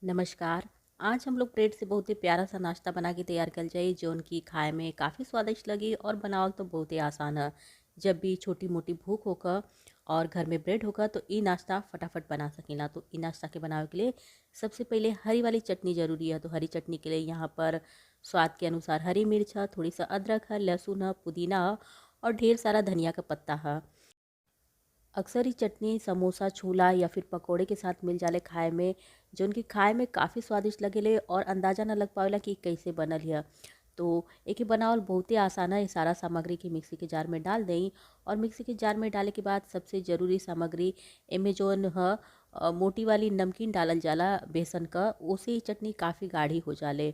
नमस्कार। आज हम लोग ब्रेड से बहुत ही प्यारा सा नाश्ता बना के तैयार कर जाए जो उनकी खाए में काफ़ी स्वादिष्ट लगी और बनावल तो बहुत ही आसान है। जब भी छोटी मोटी भूख होगा और घर में ब्रेड होगा तो ई नाश्ता फटाफट बना सकेला। तो ई नाश्ता के बनावे के लिए सबसे पहले हरी वाली चटनी ज़रूरी है। तो हरी चटनी के लिए यहाँ पर स्वाद के अनुसार हरी मिर्च है, थोड़ी सा अदरक है, लहसुन है, पुदीना है और ढेर सारा धनिया का पत्ता है। अक्सर ही चटनी समोसा, छोला या फिर पकोड़े के साथ मिल जाले खाए में, जो उनकी खाए में काफ़ी स्वादिष्ट लगेले और अंदाज़ा न लग पावेला कि कैसे बनल है। तो एके बनावल बहुते आसान है। ये सारा सामग्री के मिक्सी के जार में डाल दें और मिक्सी के जार में डाले के बाद सबसे ज़रूरी सामग्री एमे जौन ह मोटी वाली नमकीन डालल जाला बेसन क, ओसे ही चटनी काफ़ी गाढ़ी हो जाले।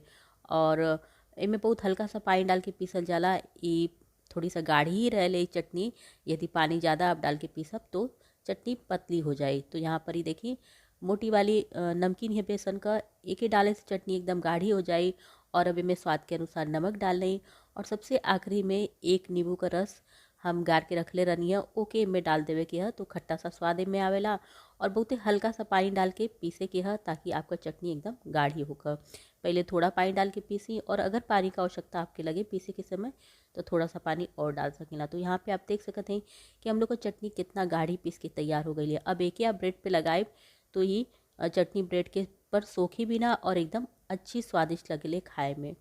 और एमे बहुत हल्का सा पानी डाल के पीसल जाला। ई थोड़ी सा गाढ़ी ही रहेले ई चटनी। यदि पानी ज़्यादा आप डाल के पीसब तो चटनी पतली हो जाए। तो यहाँ पर ही देखिए मोटी वाली नमकीन है बेसन का, एक ही डाले से चटनी एकदम गाढ़ी हो जाए। और अब इसमें स्वाद के अनुसार नमक डाल लें और सबसे आखिरी में एक नींबू का रस हम गार के रखले रहनी है ओके में डाल देवे के है, तो खट्टा सा स्वाद में आवेला। और बहुत ही हल्का सा पानी डाल के पीसे के है ताकि आपका चटनी एकदम गाढ़ी होकर। पहले थोड़ा पानी डाल के पीसी और अगर पानी का आवश्यकता आपके लगे पीसे के समय तो थोड़ा सा पानी और डाल सकेला। तो यहाँ पे आप देख सकते हैं कि हम लोग को चटनी कितना गाढ़ी पीस के तैयार हो गई है। अब एक ही आप ब्रेड पे लगाए तो ये चटनी ब्रेड के पर सोखी भी ना और एकदम अच्छी स्वादिष्ट लगेले खाए में।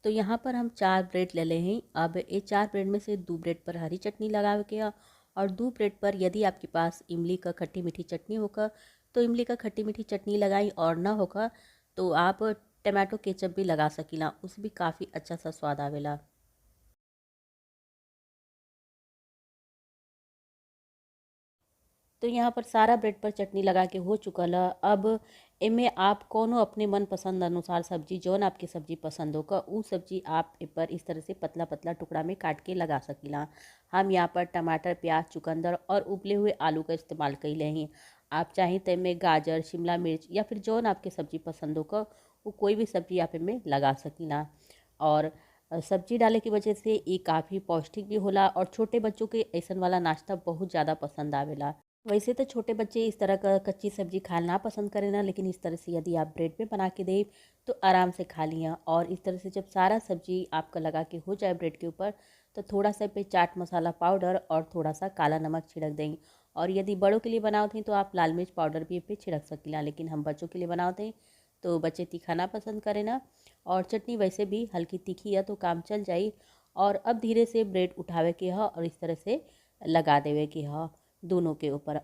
तो यहाँ पर हम 4 ब्रेड ले ले हैं। अब ये 4 ब्रेड में से 2 ब्रेड पर हरी चटनी लगावे के है और 2 ब्रेड पर यदि आपके पास इमली का खट्टी मीठी चटनी होगा तो इमली का खट्टी मीठी चटनी लगाई, और ना होगा तो आप टमाटो केचप भी लगा सकीला, उससे भी काफ़ी अच्छा सा स्वाद आवेला। तो यहाँ पर सारा ब्रेड पर चटनी लगा के हो चुकल है। अब इनमें आप कोनो अपने मन पसंद अनुसार सब्जी जौन आपकी सब्जी पसंद होगा उ सब्जी आप ए पर इस तरह से पतला पतला टुकड़ा में काट के लगा सकीला। हम यहाँ पर टमाटर, प्याज, चुकंदर और उबले हुए आलू का इस्तेमाल कैले हैं। आप चाहें तो इनमें गाजर, शिमला मिर्च या फिर जौन आपके सब्जी पसंद होगा वो कोई भी सब्जी आप इनमें लगा सकीला। और सब्जी डाले की वजह से ये काफ़ी पौष्टिक भी होला और छोटे बच्चों के ऐसन वाला नाश्ता बहुत ज़्यादा पसंद आवेला। वैसे तो छोटे बच्चे इस तरह का कच्ची सब्जी खाना ना पसंद करें ना, लेकिन इस तरह से यदि आप ब्रेड पे बना के दें तो आराम से खा लिया। और इस तरह से जब सारा सब्जी आपका लगा के हो जाए ब्रेड के ऊपर तो थोड़ा सा पे चाट मसाला पाउडर और थोड़ा सा काला नमक छिड़क देंगे। और यदि बड़ों के लिए बनाते हैं तो आप लाल मिर्च पाउडर भी पे छिड़क सकीला, लेकिन हम बच्चों के लिए बनाते हैं तो बच्चे तीखा ना पसंद करें ना। और चटनी वैसे भी हल्की तीखी है तो काम चल जाए। और अब धीरे से ब्रेड उठावे के है और इस तरह से लगा देवे के है दोनों के ऊपर।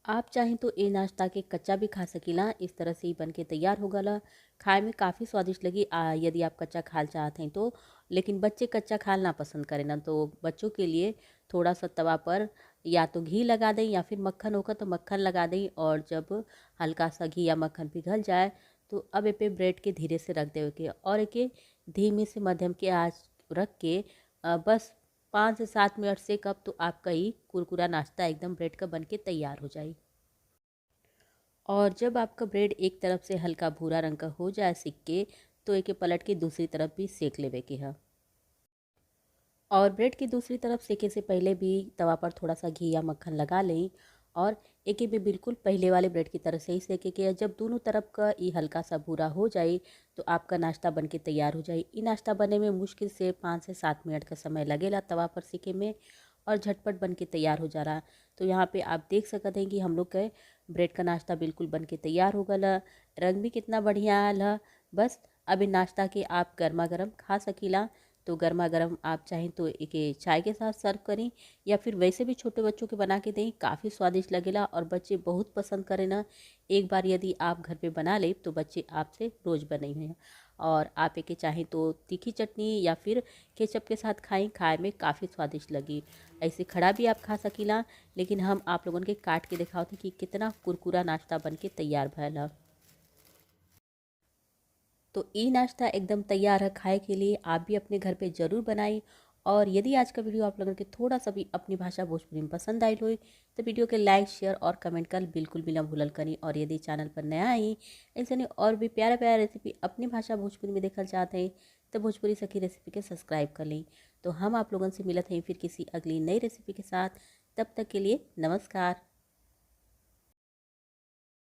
आप चाहें तो ये नाश्ता के कच्चा भी खा सकीला, इस तरह से ही बन के तैयार हो गला। खाए में काफ़ी स्वादिष्ट लगी यदि आप कच्चा खाल चाहते हैं तो। लेकिन बच्चे कच्चा खाल ना पसंद करें ना, तो बच्चों के लिए थोड़ा सा तवा पर या तो घी लगा दें या फिर मक्खन होगा तो मक्खन लगा दें। और जब हल्का सा घी या मक्खन पिघल जाए तो अब ए पे ब्रेड के धीरे से रख देवे के और एक धीमी से मध्यम के आँच रख के बस 5 से 7 मिनट से कब तो आपका ही कुरकुरा नाश्ता एकदम ब्रेड का बन के तैयार हो जाए। और जब आपका ब्रेड एक तरफ से हल्का भूरा रंग का हो जाए सिक के तो एके पलट के दूसरी तरफ भी सेक लेवे के है। और ब्रेड की दूसरी तरफ सेके से पहले भी तवा पर थोड़ा सा घी या मक्खन लगा लें और एके भी बिल्कुल पहले वाले ब्रेड की तरह से ही सेके के। जब दोनों तरफ का ये हल्का सा भूरा हो जाए तो आपका नाश्ता बन के तैयार हो जाए। ये नाश्ता बने में मुश्किल से 5 से 7 मिनट का समय लगेगा तवा पर सेके में और झटपट बन के तैयार हो जा रहा। तो यहाँ पे आप देख सकते हैं कि हम लोग के ब्रेड का नाश्ता बिल्कुल बन के तैयार हो गया। रंग भी कितना बढ़िया आयल है। बस अब इन नाश्ता के आप गर्मा गर्म खा सकीला। तो गर्मा गर्म आप चाहें तो एक चाय के साथ सर्व करें या फिर वैसे भी छोटे बच्चों के बना के दें, काफ़ी स्वादिष्ट लगेला और बच्चे बहुत पसंद करें ना। एक बार यदि आप घर पे बना ले तो बच्चे आपसे रोज़ बने हुए हैं। और आप एक चाहें तो तीखी चटनी या फिर केचप के साथ खाएं, खाए में काफ़ी स्वादिष्ट लगी। ऐसे खड़ा भी आप खा सकीला, लेकिन हम आप लोगों के काट के दिखाओ थे कि कितना कुरकुरा नाश्ता बन के तैयार भयल है। तो ये नाश्ता एकदम तैयार है खाए के लिए, आप भी अपने घर पे ज़रूर बनाएं। और यदि आज का वीडियो आप लोगों के थोड़ा सा भी अपनी भाषा भोजपुरी में पसंद आई हो तो वीडियो के लाइक शेयर और कमेंट कर बिल्कुल भी ना भूलल करें। और यदि चैनल पर नया आई ऐसे नहीं और भी प्यारा प्यारा रेसिपी अपनी भाषा भोजपुरी में देखना चाहते हैं तो भोजपुरी सखी रेसिपी के सब्सक्राइब कर लें। तो हम आप लोगों से मिलत हैं फिर किसी अगली नई रेसिपी के साथ। तब तक के लिए नमस्कार।